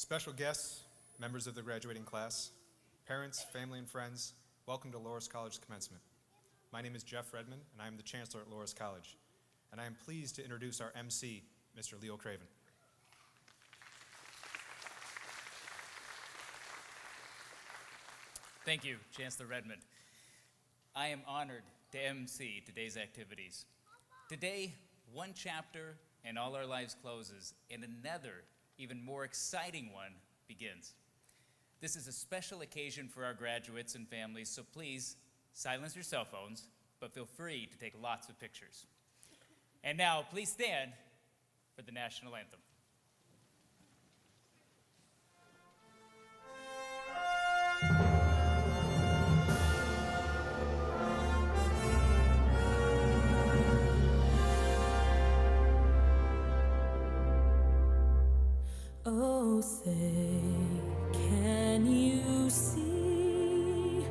Special guests, members of the graduating class, parents, family, and friends, welcome to Laurus College Commencement. My name is Jeff Redmond, and I am the Chancellor at Laurus College. And I am pleased to introduce our MC, Mr. Leo Craven. Thank you, Chancellor Redmond. I am honored to emcee today's activities. Today, one chapter in All Our Lives closes, and another, even more exciting one begins. This is a special occasion for our graduates and families, so please silence your cell phones, but feel free to take lots of pictures. And now, please stand for the National Anthem. Oh, say, can you see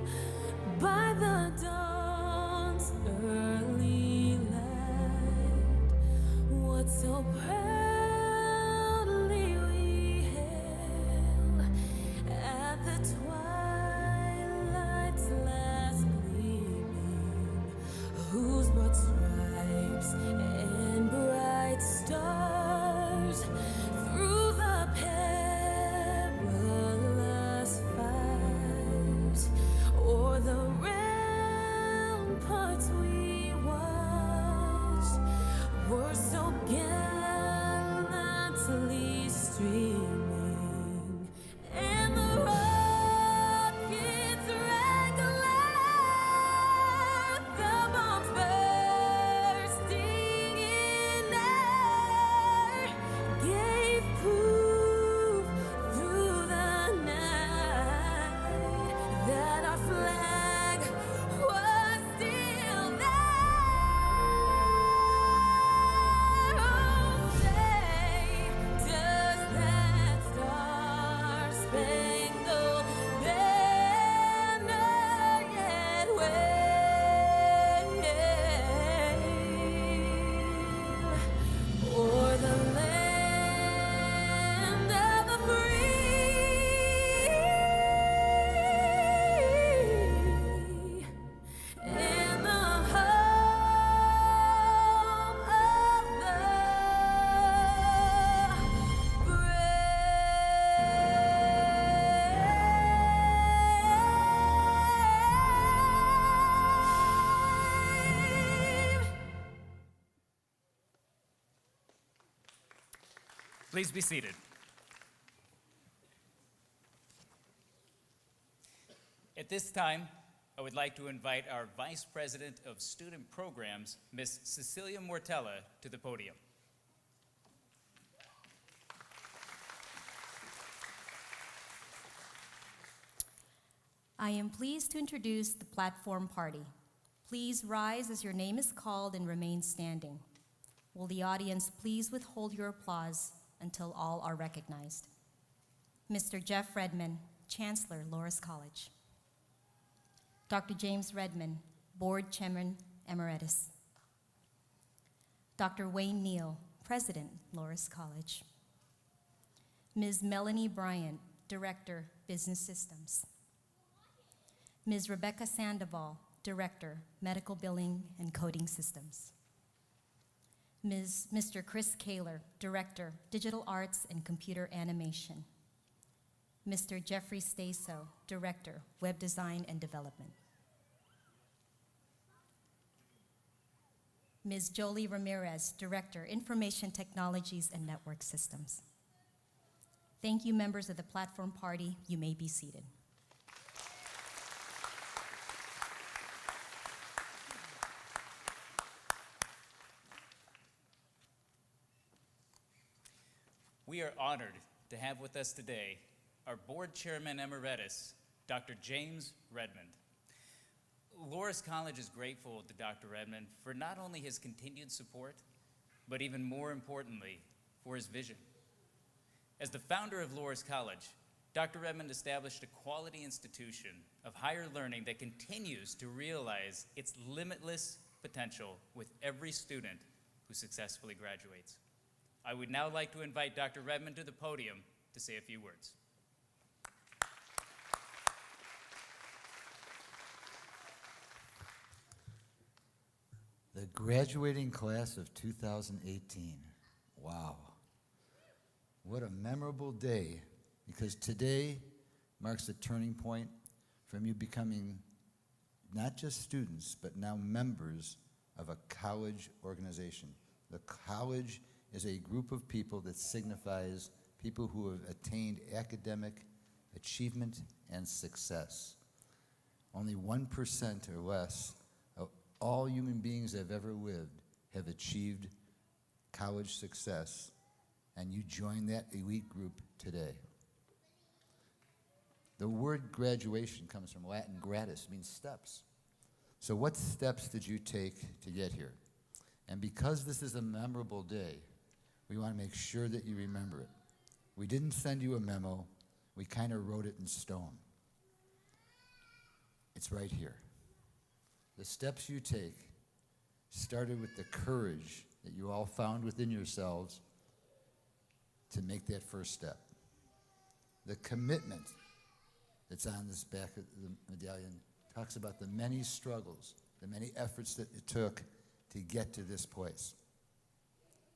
by the dawn's early light what so proudly we hail at the twilight's last gleaming, whose broad stripes and bright stars through the perilous fight o'er the ramparts we watched were so gallantly streaming, and the rockets rang aloud, the bombs bursting in air gave proof through the night that our flag was still there. Oh, say, does that star-spangled banner yet wave o'er the land of the free and the home of the brave? Please be seated. At this time, I would like to invite our Vice President of Student Programs, Ms. Cecilia Mortella, to the podium. I am pleased to introduce the platform party. Please rise as your name is called and remain standing. Will the audience please withhold your applause until all are recognized? Mr. Jeff Redmond, Chancellor, Laurus College. Dr. James Redmond, Board Chairman Emeritus. Dr. Wayne Neal, President, Laurus College. Ms. Melanie Bryant, Director, Business Systems. Ms. Rebecca Sandoval, Director, Medical Billing and Coding Systems. Mr. Chris Kaler, Director, Digital Arts and Computer Animation. Mr. Jeffrey Staso, Director, Web Design and Development. Ms. Jolie Ramirez, Director, Information Technologies and Network Systems. Thank you, members of the platform party. You may be seated. We are honored to have with us today our Board Chairman Emeritus, Dr. James Redmond. Laurus College is grateful to Dr. Redmond for not only his continued support, but even more importantly, for his vision. As the founder of Laurus College, Dr. Redmond established a quality institution of higher learning that continues to realize its limitless potential with every student who successfully graduates. I would now like to invite Dr. Redmond to the podium to say a few words. The graduating class of 2018. Wow. What a memorable day, because today marks a turning point from you becoming not just students, but now members of a college organization. The college is a group of people that signifies people who have attained academic achievement and success. Only 1% or less of all human beings that have ever lived have achieved college success, and you join that elite group today. The word graduation comes from Latin gratis, means steps. So what steps did you take to get here? And because this is a memorable day, we want to make sure that you remember it. We didn't send you a memo. We kind of wrote it in stone. It's right here. The steps you take started with the courage that you all found within yourselves to make that first step. The commitment that's on this back of the medallion talks about the many struggles, the many efforts that it took to get to this place.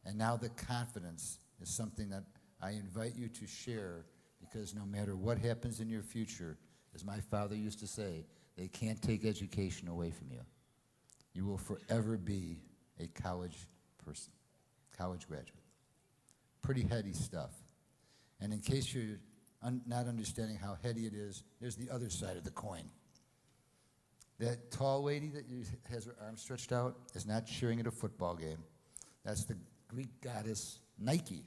And now the confidence is something that I invite you to share, because no matter what happens in your future, as my father used to say, they can't take education away from you. You will forever be a college person, college graduate. Pretty heady stuff. And in case you're not understanding how heady it is, there's the other side of the coin. That tall lady that has her arms stretched out is not cheering at a football game. That's the Greek goddess Nike.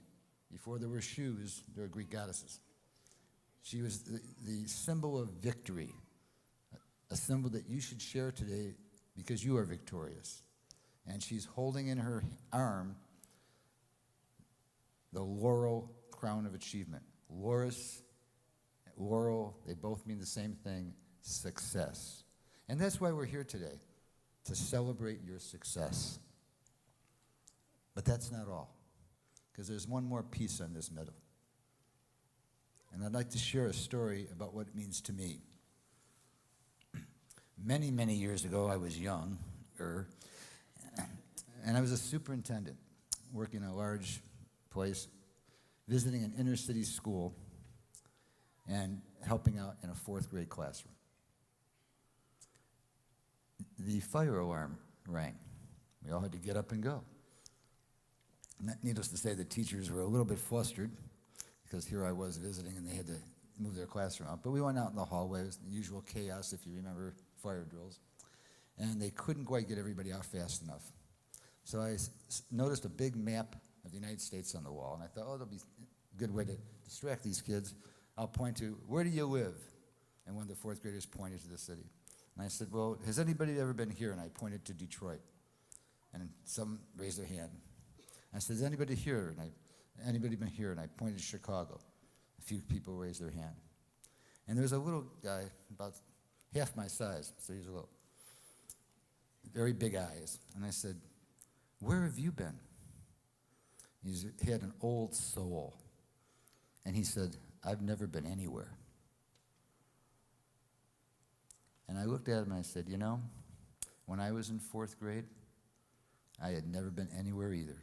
Before there were shoes, there were Greek goddesses. She was the symbol of victory, a symbol that you should share today because you are victorious. And she's holding in her arm the laurel crown of achievement. Laurus, laurel, they both mean the same thing, success. And that's why we're here today, to celebrate your success. But that's not all, because there's one more piece on this medal. And I'd like to share a story about what it means to me. Many, many years ago, I was younger, and I was a superintendent working in a large place, visiting an inner city school, and helping out in a fourth grade classroom. The fire alarm rang. We all had to get up and go. Needless to say, the teachers were a little bit flustered because here I was visiting and they had to move their classroom out. But we went out in the hallway. It was the usual chaos, if you remember fire drills. And they couldn't quite get everybody out fast enough. So I noticed a big map of the United States on the wall, and I thought, oh, that'll be a good way to distract these kids. I'll point to, where do you live? And one of the fourth graders pointed to the city. And I said, well, has anybody ever been here? And I pointed to Detroit. And some raised their hand. I said, has anybody here? And anybody been here? And I pointed to Chicago. A few people raised their hand. And there was a little guy, about half my size, so he was a little, very big eyes. And I said, where have you been? He had an old soul. And he said, I've never been anywhere. And I looked at him and I said, you know, when I was in fourth grade, I had never been anywhere either.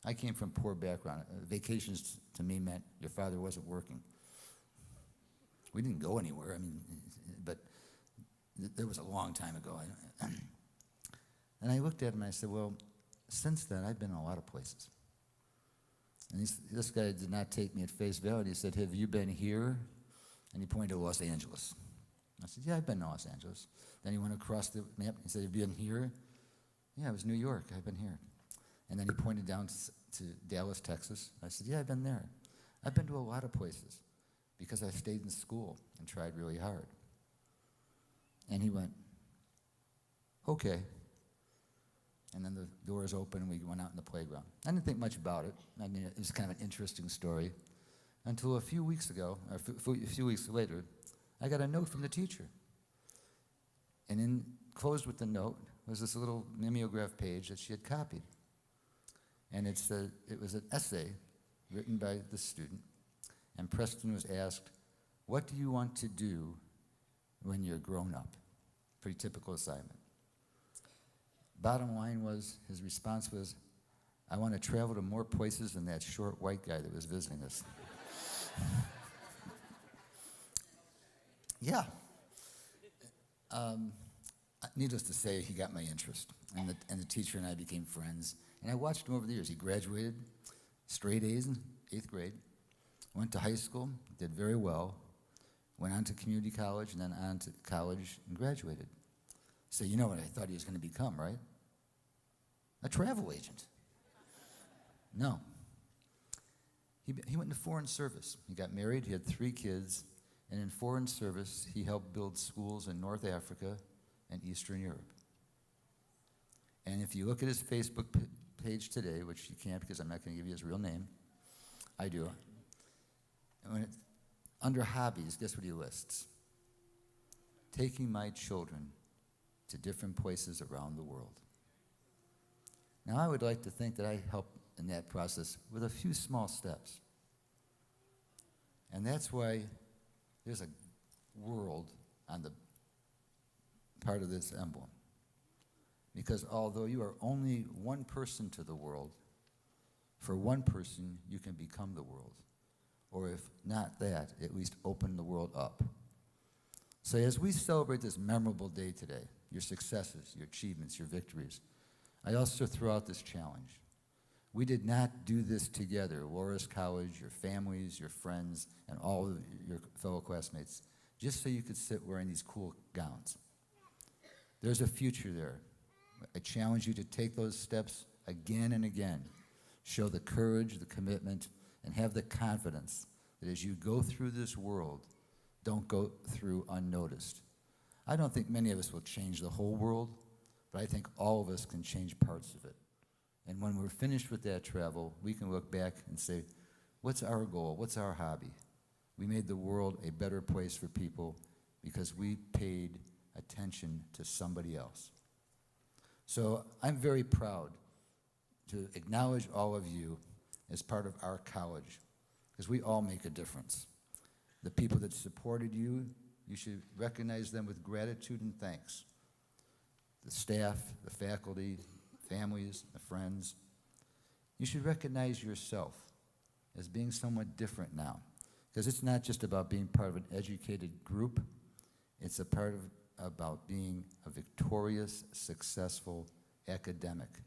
I came from poor background. Vacations to me meant your father wasn't working. We didn't go anywhere, but that was a long time ago. And I looked at him and I said, well, since then, I've been in a lot of places. And this guy did not take me at face value. He said, have you been here? And he pointed to Los Angeles. I said, yeah, I've been to Los Angeles. Then he went across the map. He said, have you been here? Yeah, it was New York. I've been here. And then he pointed down to Dallas, Texas. I said, yeah, I've been there. I've been to a lot of places because I stayed in school and tried really hard. And he went, okay. And then the doors opened and we went out in the playground. I didn't think much about it. It was kind of an interesting story until a few weeks ago, or a few weeks later, I got a note from the teacher. And enclosed with the note was this little mimeograph page that she had copied. And it was an essay written by the student. and Preston was asked, "What do you want to do when you're grown up?" Pretty typical assignment. Bottom line was, his response was, "I want to travel to more places than that short white guy that was visiting us." Yeah. Needless to say, he got my interest, and the teacher and I became friends. And I watched him over the years. He graduated, straight A's in 8th grade, went to high school, did very well, went on to community college, and then on to college and graduated. So you know what I thought he was going to become, right? A travel agent. No. He went into foreign service. He got married, he had 3 kids, and in foreign service, he helped build schools in North Africa and Eastern Europe. And if you look at his Facebook page today, which you can't because I'm not going to give you his real name, I do. And under hobbies, guess what he lists? Taking my children to different places around the world. Now, I would like to think that I helped in that process with a few small steps. And that's why there's a world on the part of this emblem. Because although you are only one person to the world, for one person you can become the world. Or if not that, at least open the world up. So as we celebrate this memorable day today, your successes, your achievements, your victories, I also throw out this challenge. We did not do this together, Laurus College, your families, your friends, and all of your fellow classmates, just so you could sit wearing these cool gowns. There's a future there. I challenge you to take those steps again and again. Show the courage, the commitment, and have the confidence that as you go through this world, don't go through unnoticed. I don't think many of us will change the whole world, but I think all of us can change parts of it. And when we're finished with that travel, we can look back and say, what's our goal? What's our hobby? We made the world a better place for people because we paid attention to somebody else. So I'm very proud to acknowledge all of you as part of our college, because we all make a difference. The people that supported you, you should recognize them with gratitude and thanks. The staff, the faculty, families, the friends. You should recognize yourself as being somewhat different now, because it's not just about being part of an educated group, it's about being a victorious, successful academic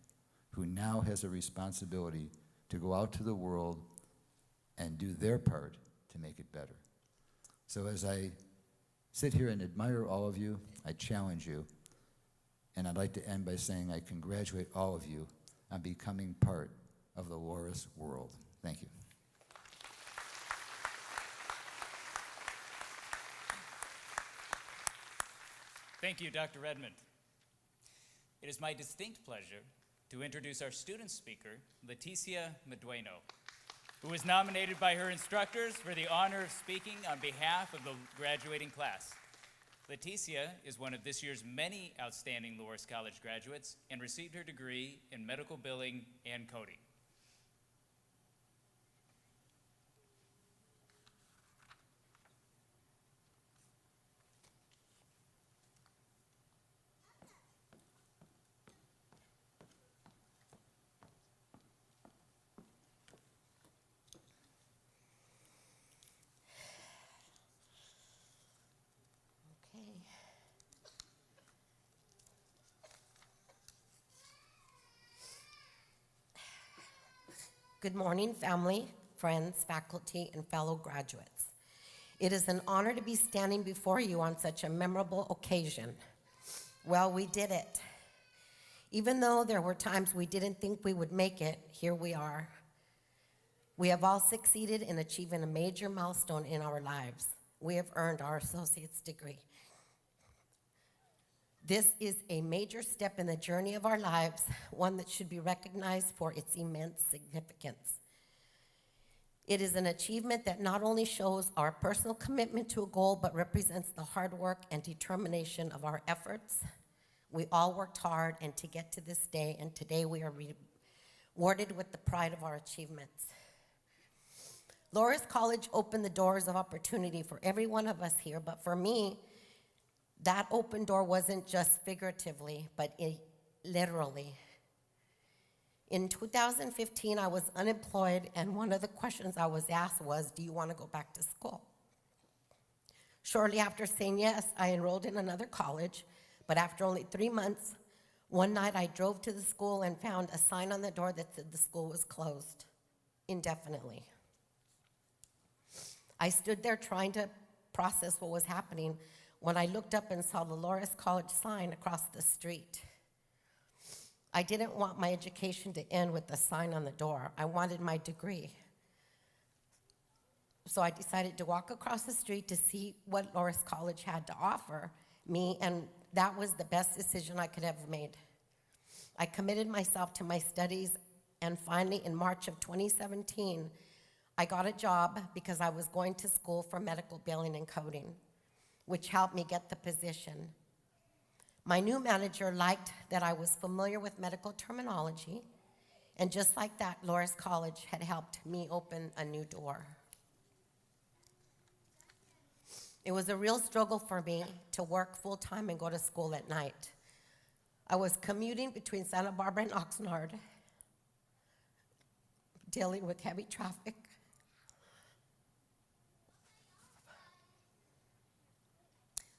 who now has a responsibility to go out to the world and do their part to make it better. So as I sit here and admire all of you, I challenge you, and I'd like to end by saying I congratulate all of you on becoming part of the Laurus world. Thank you. Thank you, Dr. Redmond. It is my distinct pleasure to introduce our student speaker, Leticia Medueno, who was nominated by her instructors for the honor of speaking on behalf of the graduating class. Leticia is one of this year's many outstanding Laurus College graduates and received her degree in medical billing and coding. Good morning, family, friends, faculty, and fellow graduates. It is an honor to be standing before you on such a memorable occasion. Well, we did it. Even though there were times we didn't think we would make it, here we are. We have all succeeded in achieving a major milestone in our lives. We have earned our associate's degree. This is a major step in the journey of our lives, one that should be recognized for its immense significance. It is an achievement that not only shows our personal commitment to a goal, but represents the hard work and determination of our efforts. We all worked hard and to get to this day, and today we are rewarded with the pride of our achievements. Laurus College opened the doors of opportunity for every one of us here, but for me, that open door wasn't just figuratively, but literally. In 2015, I was unemployed, and one of the questions I was asked was, do you want to go back to school? Shortly after saying yes, I enrolled in another college, but after only 3 months, one night I drove to the school and found a sign on the door that said the school was closed indefinitely. I stood there trying to process what was happening when I looked up and saw the Laurus College sign across the street. I didn't want my education to end with the sign on the door. I wanted my degree. So I decided to walk across the street to see what Laurus College had to offer me, and that was the best decision I could have made. I committed myself to my studies, and finally, in March of 2017, I got a job because I was going to school for medical billing and coding, which helped me get the position. My new manager liked that I was familiar with medical terminology, and just like that, Laurus College had helped me open a new door. It was a real struggle for me to work full-time and go to school at night. I was commuting between Santa Barbara and Oxnard, dealing with heavy traffic,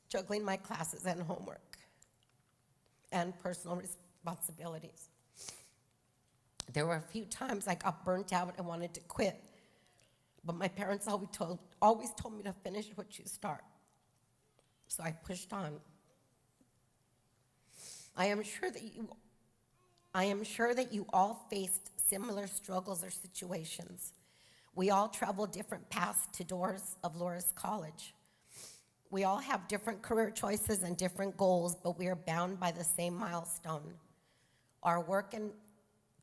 juggling my classes and homework, and personal responsibilities. There were a few times I got burnt out and wanted to quit, but my parents always told me to finish what you start. So I pushed on. I am sure that you all faced similar struggles or situations. We all travel different paths to doors of Laurus College. We all have different career choices and different goals, but we are bound by the same milestone. Our work and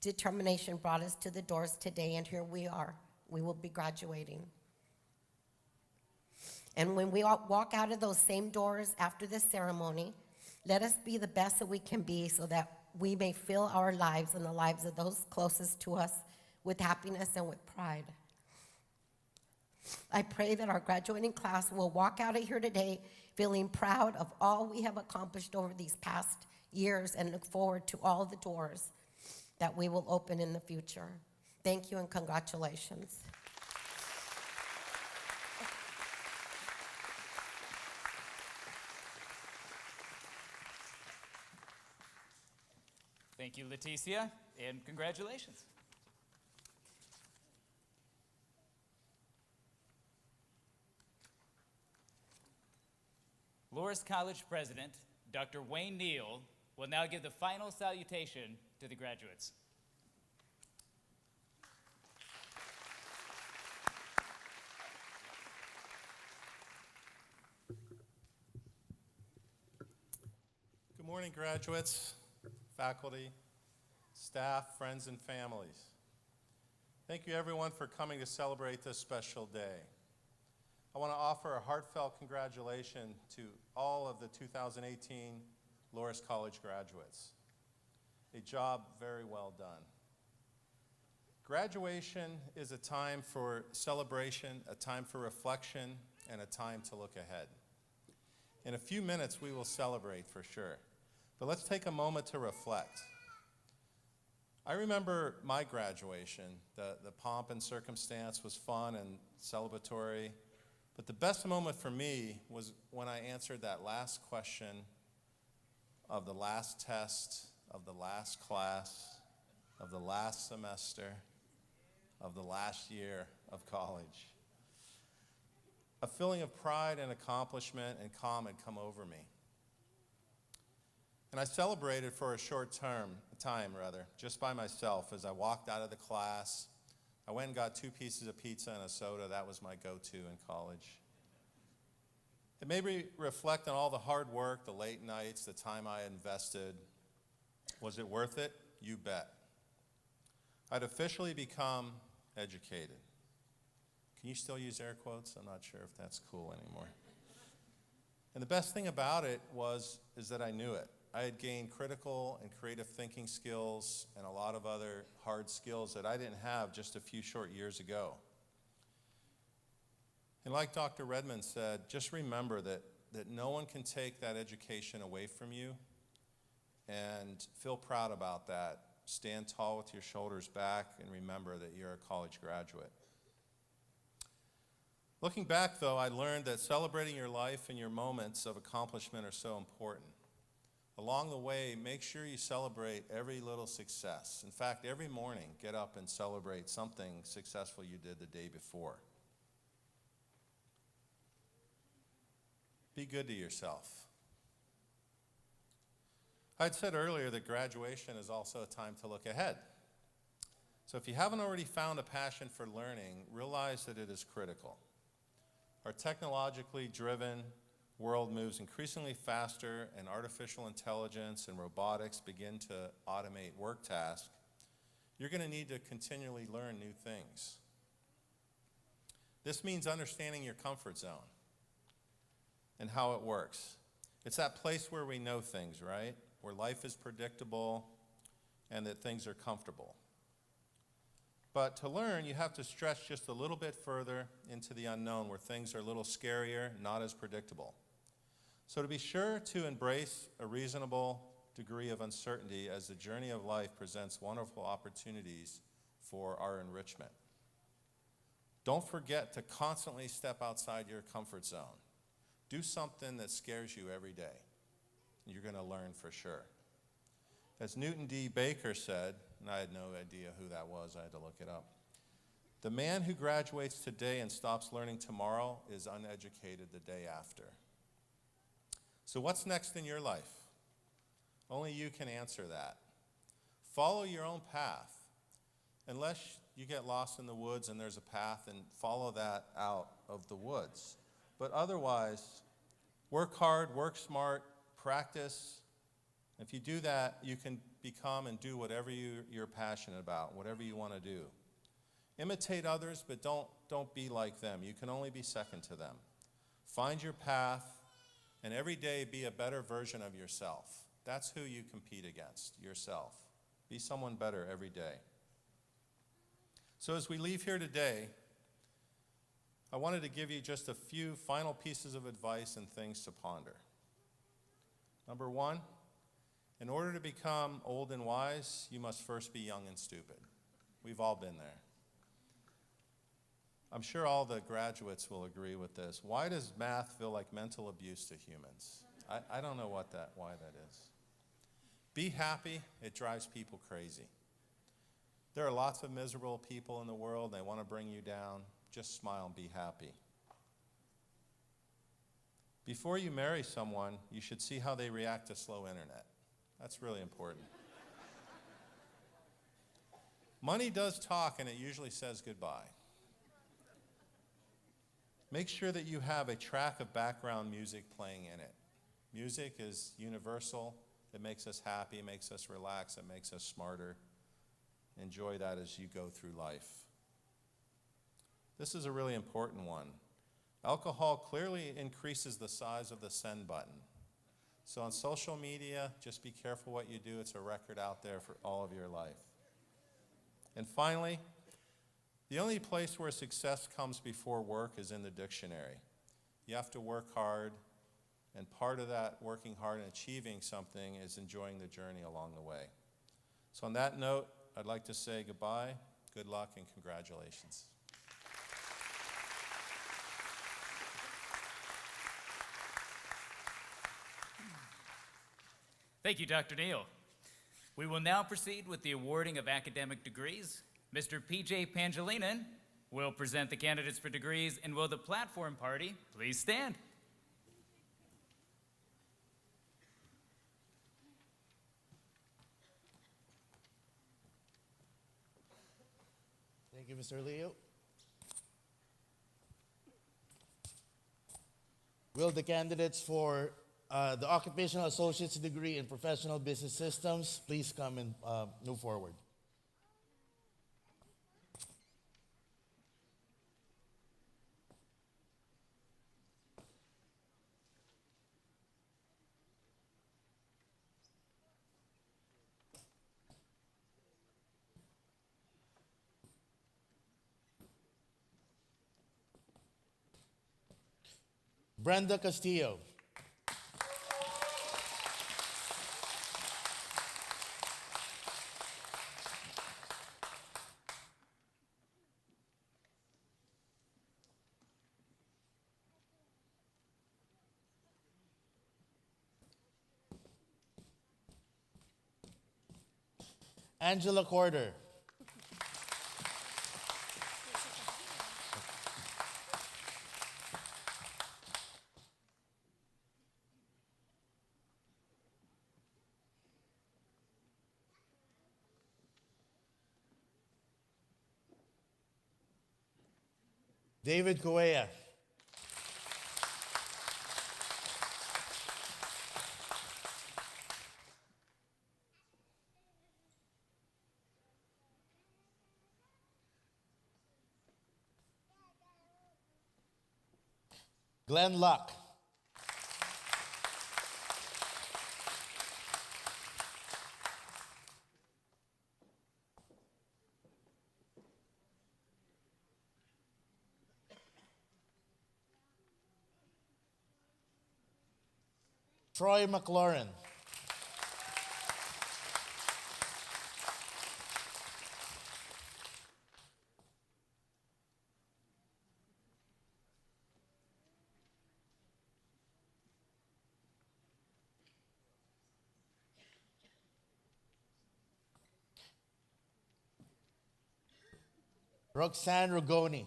determination brought us to the doors today, and here we are. We will be graduating. And when we all walk out of those same doors after this ceremony, let us be the best that we can be so that we may fill our lives and the lives of those closest to us with happiness and with pride. I pray that our graduating class will walk out of here today feeling proud of all we have accomplished over these past years and look forward to all the doors that we will open in the future. Thank you and congratulations. Thank you, Leticia, and congratulations. Laurus College President, Dr. Wayne Neal, will now give the final salutation to the graduates. Good morning, graduates, faculty, staff, friends, and families. Thank you, everyone, for coming to celebrate this special day. I want to offer a heartfelt congratulations to all of the 2018 Laurus College graduates. A job very well done. Graduation is a time for celebration, a time for reflection, and a time to look ahead. In a few minutes, we will celebrate for sure. But let's take a moment to reflect. I remember my graduation. The pomp and circumstance was fun and celebratory. But the best moment for me was when I answered that last question of the last test, of the last class, of the last semester, of the last year of college. A feeling of pride and accomplishment and calm had come over me. And I celebrated for a short time, just by myself as I walked out of the class. I went and got 2 pieces of pizza and a soda. That was my go-to in college. It made me reflect on all the hard work, the late nights, the time I invested. Was it worth it? You bet. I'd officially become educated. Can you still use air quotes? I'm not sure if that's cool anymore. And the best thing about it is that I knew it. I had gained critical and creative thinking skills and a lot of other hard skills that I didn't have just a few short years ago. And like Dr. Redmond said, just remember that no one can take that education away from you, and feel proud about that. Stand tall with your shoulders back and remember that you're a college graduate. Looking back, though, I learned that celebrating your life and your moments of accomplishment are so important. Along the way, make sure you celebrate every little success. In fact, every morning, get up and celebrate something successful you did the day before. Be good to yourself. I'd said earlier that graduation is also a time to look ahead. So if you haven't already found a passion for learning, realize that it is critical. Our technologically driven world moves increasingly faster, and artificial intelligence and robotics begin to automate work tasks. You're going to need to continually learn new things. This means understanding your comfort zone and how it works. It's that place where we know things, right? Where life is predictable and that things are comfortable. But to learn, you have to stretch just a little bit further into the unknown, where things are a little scarier, not as predictable. So to be sure to embrace a reasonable degree of uncertainty, as the journey of life presents wonderful opportunities for our enrichment. Don't forget to constantly step outside your comfort zone. Do something that scares you every day. You're going to learn for sure. As Newton D. Baker said, and I had no idea who that was, I had to look it up. The man who graduates today and stops learning tomorrow is uneducated the day after. So what's next in your life? Only you can answer that. Follow your own path. Unless you get lost in the woods and there's a path, and follow that out of the woods. But otherwise, work hard, work smart, practice. If you do that, you can become and do whatever you're passionate about, whatever you want to do. Imitate others, but don't be like them. You can only be second to them. Find your path, and every day be a better version of yourself. That's who you compete against, yourself. Be someone better every day. So as we leave here today, I wanted to give you just a few final pieces of advice and things to ponder. Number one, in order to become old and wise, you must first be young and stupid. We've all been there. I'm sure all the graduates will agree with this. Why does math feel like mental abuse to humans? I don't know why that is. Be happy. It drives people crazy. There are lots of miserable people in the world. They want to bring you down. Just smile and be happy. Before you marry someone, you should see how they react to slow internet. That's really important. Money does talk, and it usually says goodbye. Make sure that you have a track of background music playing in it. Music is universal. It makes us happy, it makes us relax, it makes us smarter. Enjoy that as you go through life. This is a really important one. Alcohol clearly increases the size of the send button. So on social media, just be careful what you do. It's a record out there for all of your life. And finally, the only place where success comes before work is in the dictionary. You have to work hard, and part of that working hard and achieving something is enjoying the journey along the way. So on that note, I'd like to say goodbye, good luck, and congratulations. Thank you, Dr. Neal. We will now proceed with the awarding of academic degrees. Mr. P.J. Pangilinan will present the candidates for degrees, and will the platform party please stand? Thank you, Mr. Leo. Will the candidates for the Occupational Associate's degree in Professional Business Systems please come and move forward? Brenda Castillo. Angela Corder. David Correa. Glenn Luck. Troy McLaurin. Roxanne Rugoni.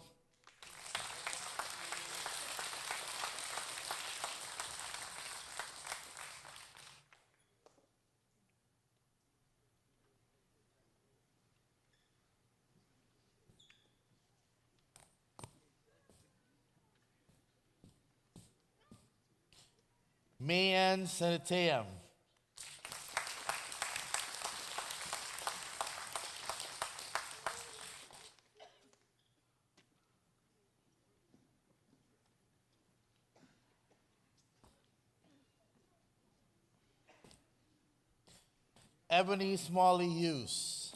Mayan Sanitayam. Ebony Smalley Hughes.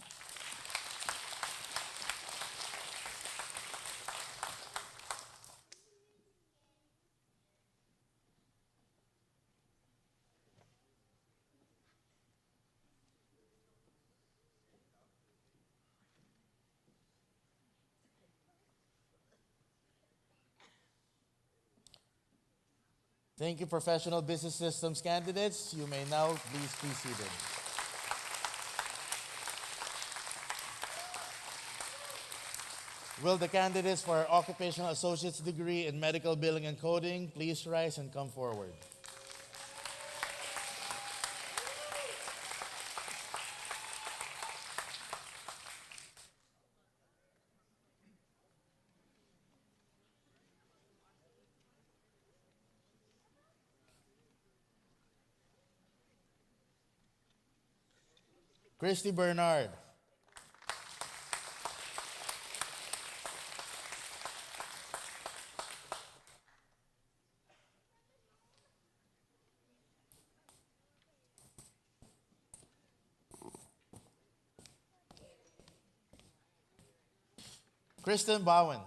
Thank you, Professional Business Systems candidates. You may now please be seated. Will the candidates for our Occupational Associate's degree in Medical Billing and Coding please rise and come forward? Christy Bernard. Kristen Bowen.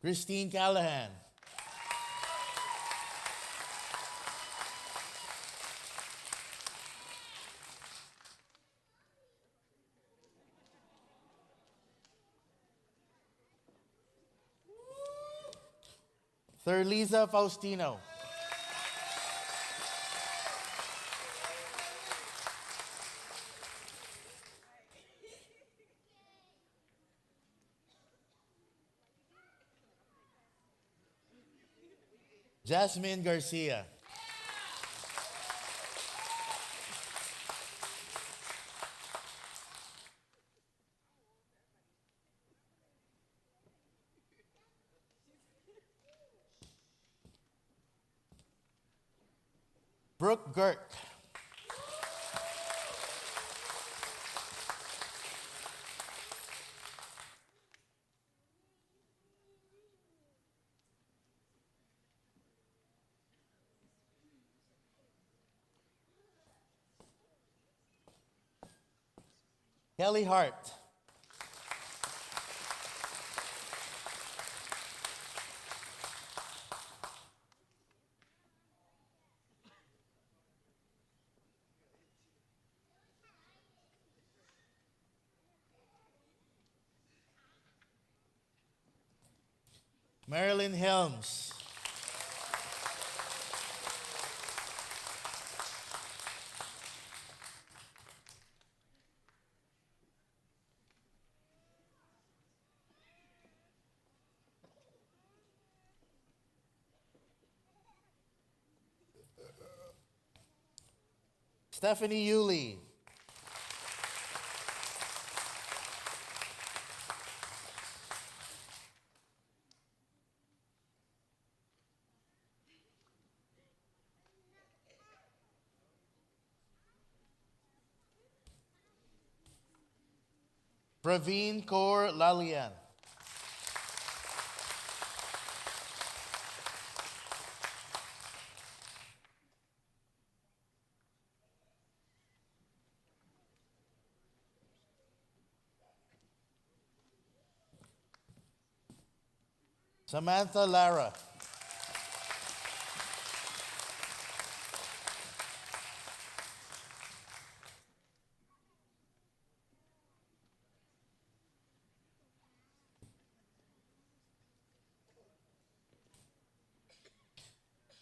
Christine Callahan. Thurliza Faustino. Jasmine Garcia. Brooke Girk. Kelly Hart. Marilyn Helms. Stephanie Yulee. Praveen Kaur Lalian. Samantha Lara.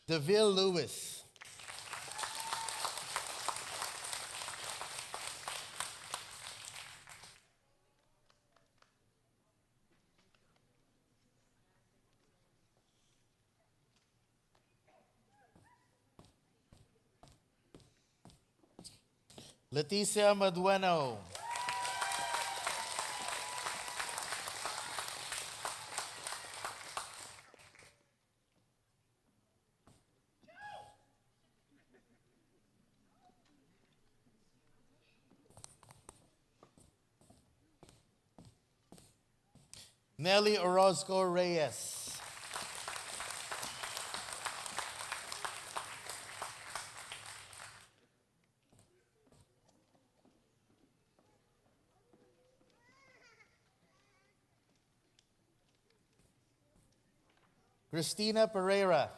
DeVille Lewis. Leticia Madueno. Nelly Orozco Reyes. Christina Pereira.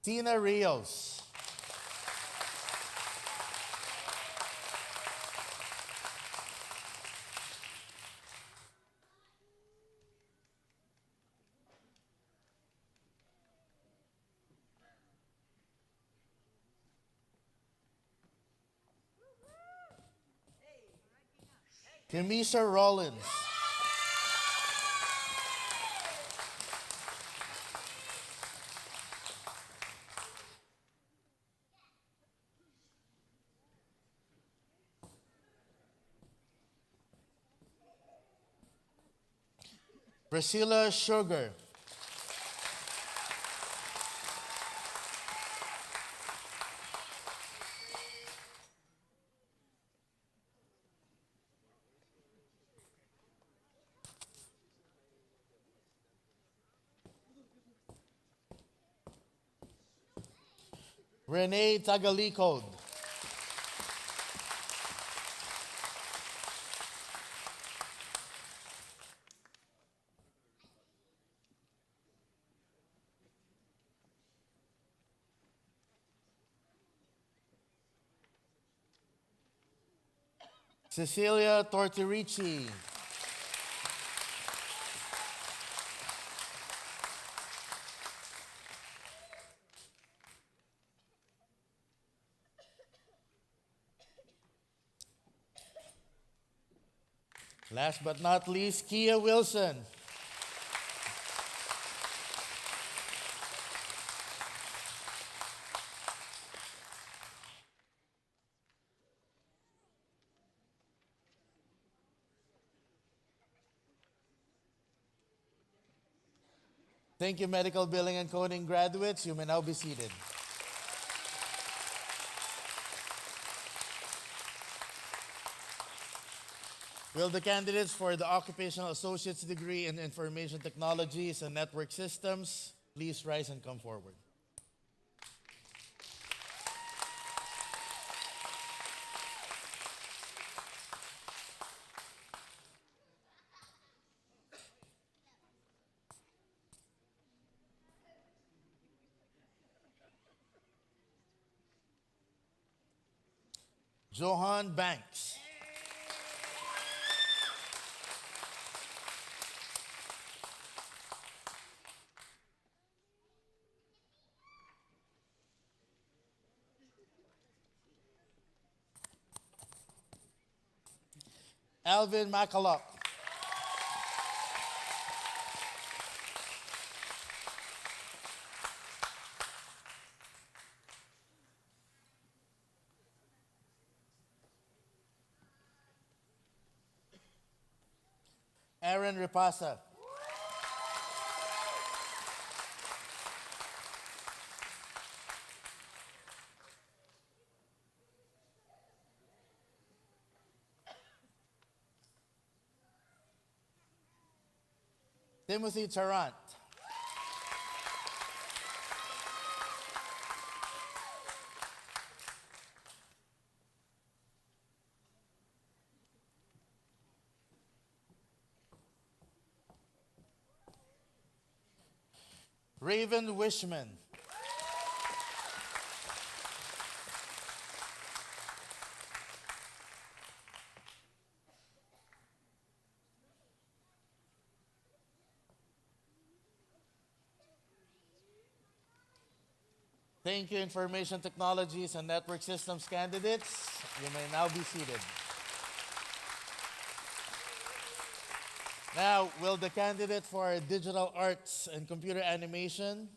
Tina Rios. Kimisa Rollins. Priscilla Sugar. Renee Tagalicod. Cecilia Tortorici. Last but not least, Kia Wilson. Thank you, medical billing and coding graduates. You may now be seated. Will the candidates for the Occupational Associate's degree in Information Technologies and Network Systems please rise and come forward? Johan Banks. Alvin McCulloch. Aaron Repasa. Timothy Tarrant. Raven Wishman. Thank you, Information Technologies and Network Systems candidates. You may now be seated. Now, will the candidate for Digital Arts and Computer Animation,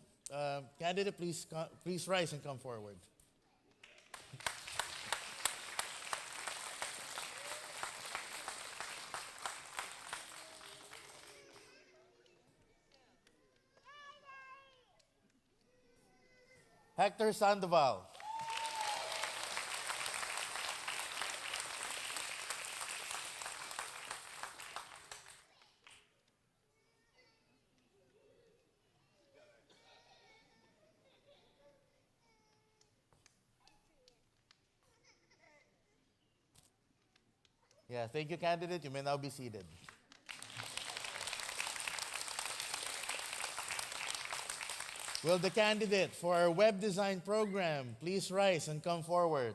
candidate, please rise and come forward. Hector Sandoval. Yeah, thank you, candidate. You may now be seated. Will the candidate for our web design program please rise and come forward?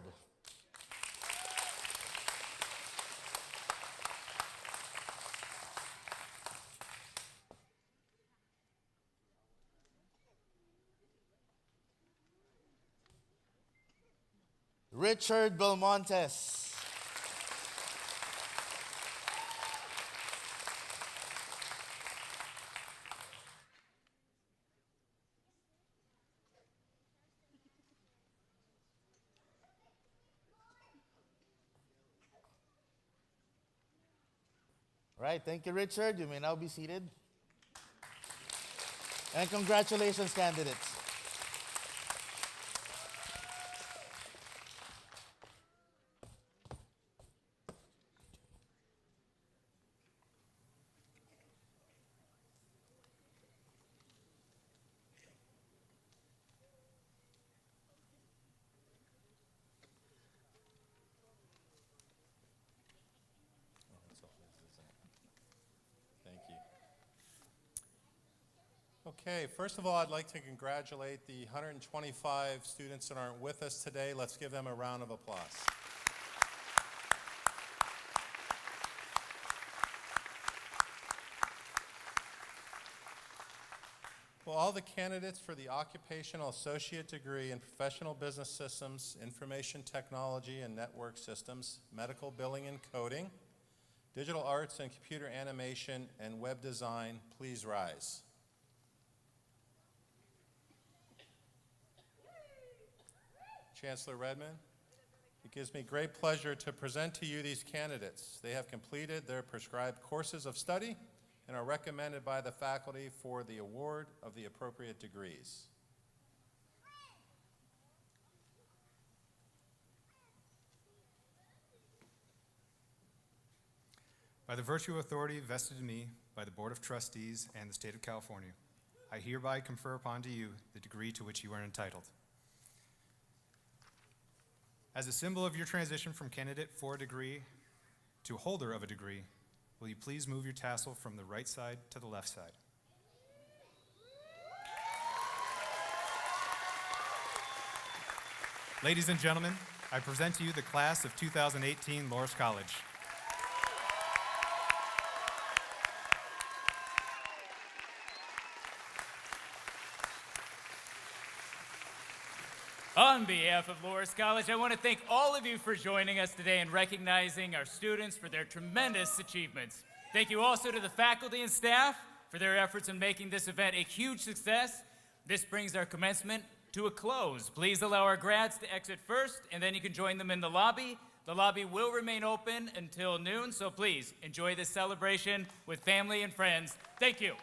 Richard Belmontes. Right, thank you, Richard. You may now be seated. And congratulations, candidates. Thank you. Okay, first of all, I'd like to congratulate the 125 students that aren't with us today. Let's give them a round of applause. Will all the candidates for the Occupational Associate degree in Professional Business Systems, Information Technology and Network Systems, Medical Billing and Coding, Digital Arts and Computer Animation, and Web Design please rise? Chancellor Redmond, it gives me great pleasure to present to you these candidates. They have completed their prescribed courses of study and are recommended by the faculty for the award of the appropriate degrees. By the virtue of authority vested in me by the Board of Trustees and the State of California, I hereby confer upon to you the degree to which you are entitled. As a symbol of your transition from candidate for a degree to holder of a degree, will you please move your tassel from the right side to the left side? Ladies and gentlemen, I present to you the class of 2018 Laurus College. On behalf of Laurus College, I want to thank all of you for joining us today and recognizing our students for their tremendous achievements. Thank you also to the faculty and staff for their efforts in making this event a huge success. This brings our commencement to a close. Please allow our grads to exit first, and then you can join them in the lobby. The lobby will remain open until noon, so please enjoy this celebration with family and friends. Thank you.